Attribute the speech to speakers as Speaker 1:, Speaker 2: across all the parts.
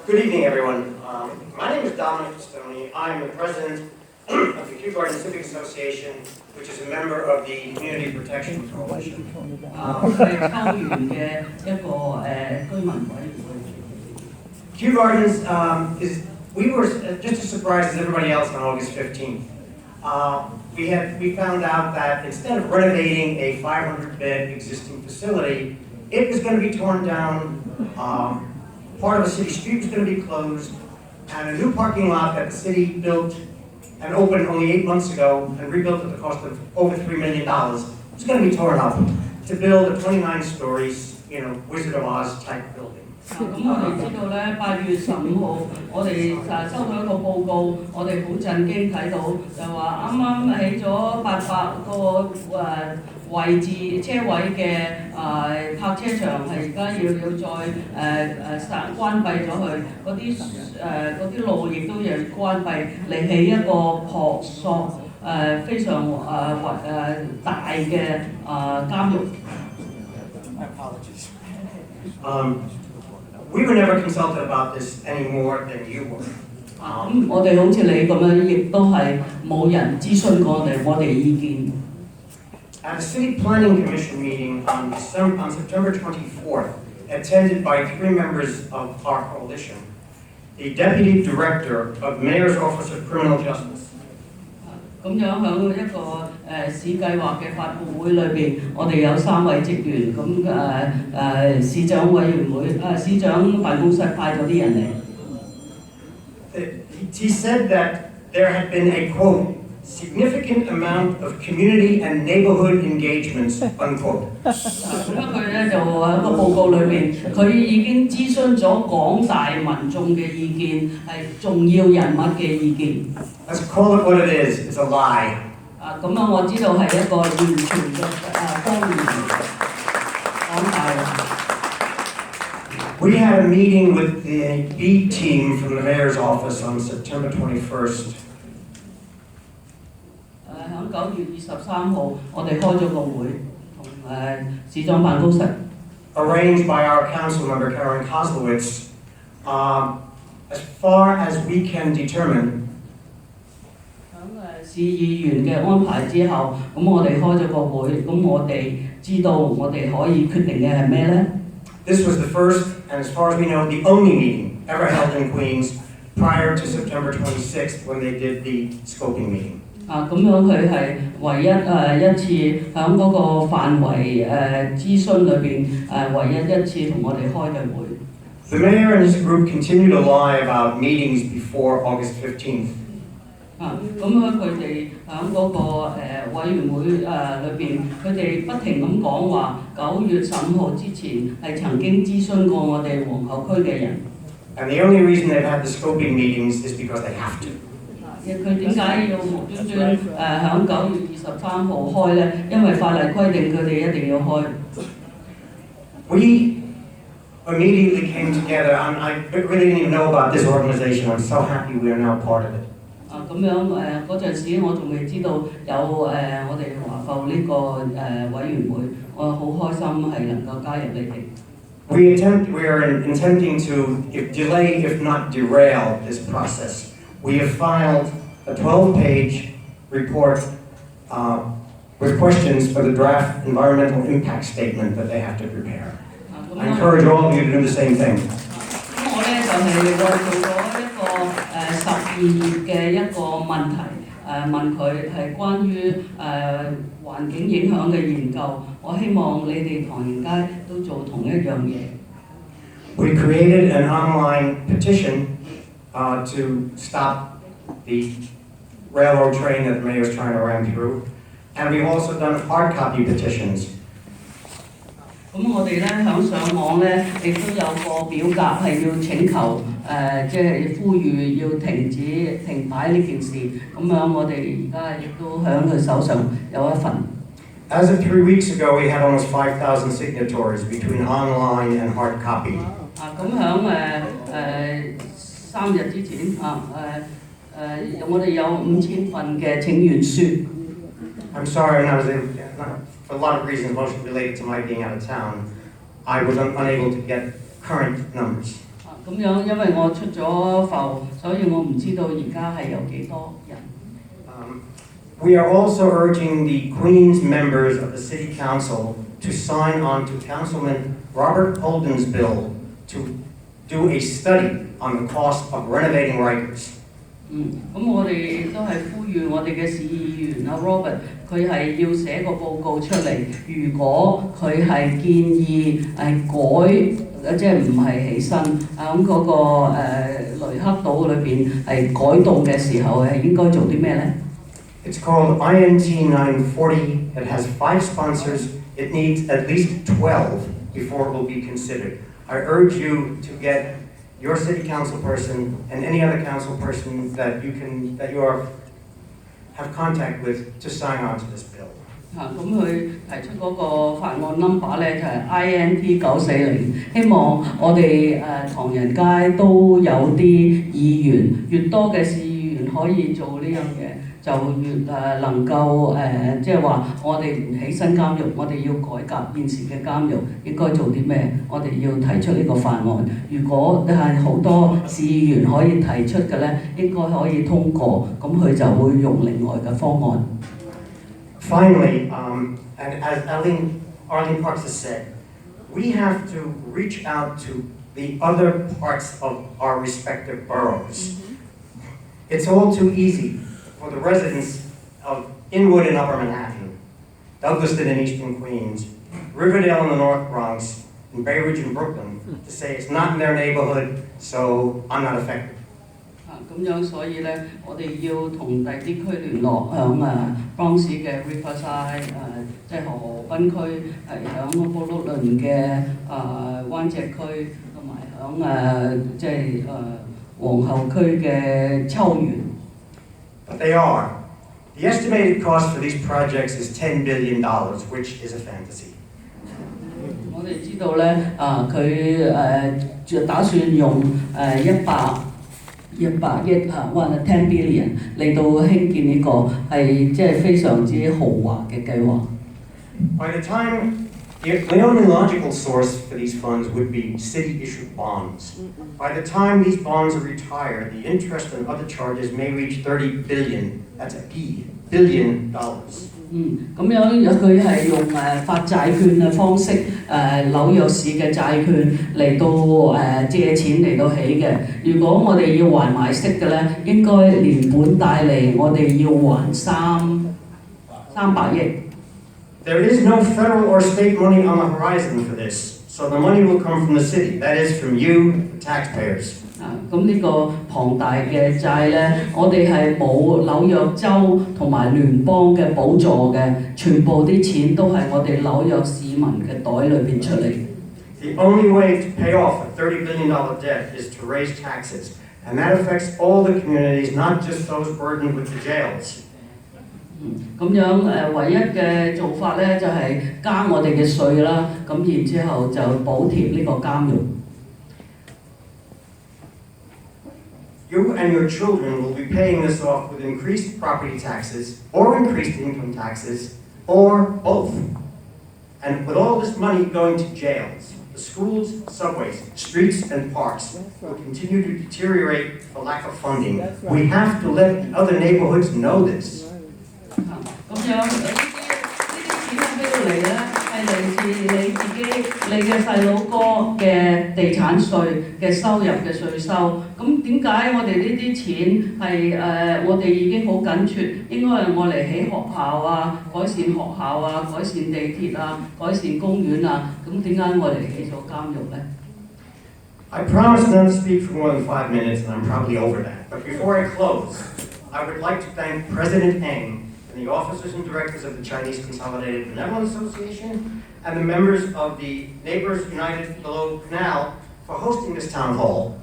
Speaker 1: Good evening, everyone. My name is Dominic Pistone. I'm the president of the Kew Garden Civic Association, which is a member of the Community Protection Coalition. Kew Gardens we were just as surprised as everybody else on August 15th. We found out that instead of renovating a 500-bed existing facility, it was going to be torn down. Part of the city street was going to be closed, and a new parking lot that the city built and opened only 8 months ago and rebuilt at the cost of over $3 million was going to be torn up to build a 29-story, Wizard of Oz type building.
Speaker 2: 咁我哋知道咧，8月15號，我哋收到一個報告，我哋好震驚睇到，就話啱啱起咗800個位置車位嘅泊車場係而家要再關閉咗佢，嗰啲路亦都要關閉，嚟起一個樸素非常大嘅監獄。
Speaker 1: We were never consulted about this any more than you were.
Speaker 2: 我哋好似你咁樣，亦都係冇人諮詢過我哋意見。
Speaker 1: At a city planning commission meeting on September 24th, attended by 3 members of our coalition, the deputy director of Mayor's Office of Criminal Justice.
Speaker 2: 咁樣喺一個市計劃嘅發佈會裏邊，我哋有3位職員，咁市長委員會市長辦公室派咗啲人嚟。
Speaker 1: He said that there had been a quote significant amount of community and neighborhood engagements unquote.
Speaker 2: 咁樣佢咧就喺個報告裏邊，佢已經諮詢咗廣大民眾嘅意見，係重要人物嘅意見。
Speaker 1: Let's call it what it is. It's a lie.
Speaker 2: 咁樣我知道係一個完全嘅謊言，講大話。
Speaker 1: We had a meeting with the B team from the mayor's office on September 21st.
Speaker 2: 喺9月23號，我哋開咗個會，同市長辦公室。
Speaker 1: Arranged by our council member Karen Koslowitz, as far as we can determine.
Speaker 2: 喺市議員嘅安排之後，咁我哋開咗個會，咁我哋知道我哋可以決定嘅係咩咧
Speaker 1: This was the first, and as far as we know, the only meeting ever held in Queens prior to September 26th when they did the scoping meeting.
Speaker 2: 咁樣佢係唯一一次喺嗰個範圍諮詢裏邊唯一一次同我哋開嘅會。
Speaker 1: The mayor and his group continue to lie about meetings before August 15th.
Speaker 2: 咁佢哋喺嗰個委員會裏邊，佢哋不停咁講話9月15號之前係曾經諮詢過我哋皇后區嘅人。
Speaker 1: And the only reason they've had the scoping meetings is because they have to.
Speaker 2: 佢點解要無端端喺9月23號開咧？因為法例規定佢哋一定要開。
Speaker 1: We immediately came together, and I really didn't even know about this organization. I'm so happy we are now part of it.
Speaker 2: 咁樣嗰陣時，我仲未知道有我哋華埠呢個委員會，我好開心係能夠加入你哋。
Speaker 1: We are intending to delay, if not derail, this process. We have filed a 12-page report with questions for the draft environmental impact statement that they have to prepare. I encourage all of you to do the same thing.
Speaker 2: 咁我咧就係我做咗一個12頁嘅一個問題，問佢係關於環境影響嘅研究。我希望你哋唐人街都做同一樣嘢。
Speaker 1: We created an online petition to stop the railroad train that the mayor is trying to ram through, and we've also done hard copy petitions.
Speaker 2: 咁我哋咧喺上網咧，亦都有個表格係要請求即係呼籲要停擺呢件事。咁樣我哋而家亦都喺佢手上有一份。
Speaker 1: As of 3 weeks ago, we had almost 5,000 signatories between online and hard copy.
Speaker 2: 咁喺3日之前我哋有5000份嘅請願書。
Speaker 1: I'm sorry, for a lot of reasons, mostly related to my being out of town, I was unable to get current numbers.
Speaker 2: 咁樣因為我出咗埠，所以我唔知道而家係有幾多人。
Speaker 1: We are also urging the Queen's members of the City Council to sign on to Councilman Robert Holden's bill to do a study on the cost of renovating Rikers.
Speaker 2: 咁我哋亦都係呼籲我哋嘅市議員Robert，佢係要寫個報告出嚟。如果佢係建議係改，即係唔係起新咁嗰個雷克島裏邊係改動嘅時候係應該做啲咩咧？
Speaker 1: It's called INT 940. It has 5 sponsors. It needs at least 12 before it will be considered. I urge you to get your city council person and any other council person that you have contact with to sign on to this bill.
Speaker 2: 咁佢提出嗰個法案 number 咧就係 INT 940，希望我哋唐人街都有啲議員，越多嘅市議員可以做呢樣嘢，就越能夠即係話我哋唔起新監獄，我哋要改革現時嘅監獄應該做啲咩？我哋要提出呢個法案。如果係好多市議員可以提出嘅咧，應該可以通過，咁佢就會用另外嘅方案。
Speaker 1: Finally, and as Arlene Parks has said, we have to reach out to the other parts of our respective boroughs. It's all too easy for the residents of Inwood in Upper Manhattan, Douglaston in Eastern Queens, Riverdale in the North Bronx, and Bay Ridge in Brooklyn to say it's not in their neighborhood, so I'm not affected.
Speaker 2: 咁樣所以咧，我哋要同第啲區聯絡，響邦市嘅 Riverside 即係河濱區，係響布魯倫嘅灣脊區，同埋響即係皇后區嘅秋園。
Speaker 1: But they are. The estimated cost for these projects is $10 billion, which is a fantasy.
Speaker 2: 我哋知道咧，佢打算用100億或者10 billion 嚟到興建呢個係即係非常之豪華嘅計劃。
Speaker 1: By the time, the only logical source for these funds would be city-issued bonds. By the time these bonds are retired, the interest and other charges may reach $30 billion. That's a B, billion dollars.
Speaker 2: 咁樣佢係用發債券嘅方式，紐約市嘅債券嚟到借錢嚟到起嘅。如果我哋要還埋息嘅咧，應該連本帶利我哋要還300億。
Speaker 1: There is no federal or state money on the horizon for this, so the money will come from the city. That is from you, the taxpayers.
Speaker 2: 咁呢個龐大嘅債咧，我哋係冇紐約州同埋聯邦嘅補助嘅，全部啲錢都係我哋紐約市民嘅袋裏邊出嚟。
Speaker 1: The only way to pay off a $30 billion debt is to raise taxes, and that affects all the communities, not just those burdened with the jails.
Speaker 2: 咁樣唯一嘅做法咧就係加我哋嘅稅啦，咁然之後就補貼呢個監獄。
Speaker 1: You and your children will be paying this off with increased property taxes, or increased income taxes, or both. And with all this money going to jails, the schools, subways, streets, and parks will continue to deteriorate for lack of funding. We have to let other neighborhoods know this.
Speaker 2: 咁樣呢啲錢喺邊度嚟咧？係嚟自你自己、你嘅細佬哥嘅地產稅嘅收入嘅稅收。咁點解我哋呢啲錢係我哋已經好緊缺，應該係我嚟起學校啊、改善學校啊、改善地鐵啊、改善公園啊？咁點解我哋起咗監獄咧？
Speaker 1: I promise not to speak for more than 5 minutes, and I'm probably over that. But before I close, I would like to thank President Eng and the officers and directors of the Chinese Consolidated Benevolent Association and the members of the Neighbors United Below Canal for hosting this town hall.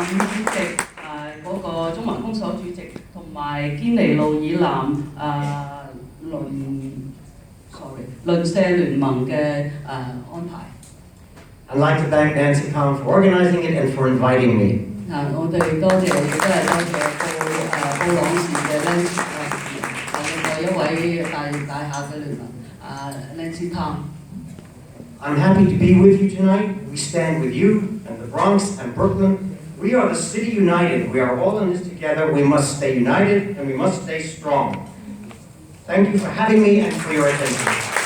Speaker 1: 主席嗰個中環公所主席同埋堅尼路以南鄰舍聯盟嘅安排。I'd like to thank Nancy Kong for organizing it and for inviting me.
Speaker 2: 我哋多謝，亦都係多謝布朗士嘅咧另外一位大廈嘅聯盟 Nancy Town。
Speaker 1: I'm happy to be with you tonight. We stand with you and the Bronx and Brooklyn. We are the city united. We are all in this together. We must stay united and we must stay strong. Thank you for having me and for your attention.